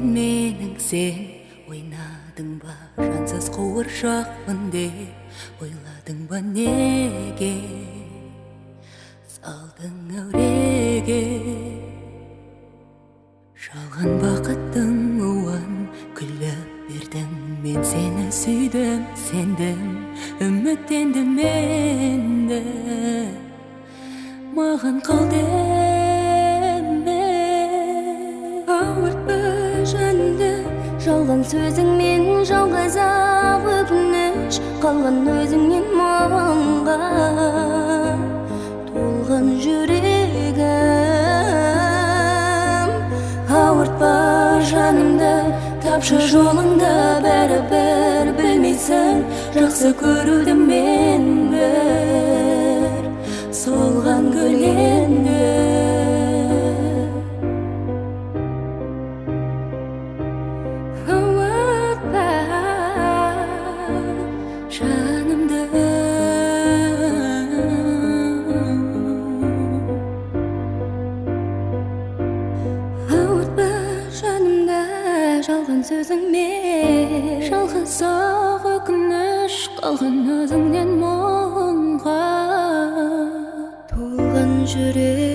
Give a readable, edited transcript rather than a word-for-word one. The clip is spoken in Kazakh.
менің сен ойнадың ба жансыз қуыршақпын деп ойладың ба неге салдың әуреге жалған бақыттың уын күліп бердің мен сені сүйдім сендім үміттендім енді маған қал деме ауыртпа жанымды жалған сөзіңмен жалғыз-ақ өкініш қалған өзіңнен мұңға толған жүрегім ауыртпа жанымды тапшы жолыңды бәрібір білмейсің жақсы көруді мен бір солған гүл енді ауыртпа жанымды ауыртпа жанымды жалған сөзіңмен жалғыз-ақ өкініш қалған өзіңнен мұңға толған жүрек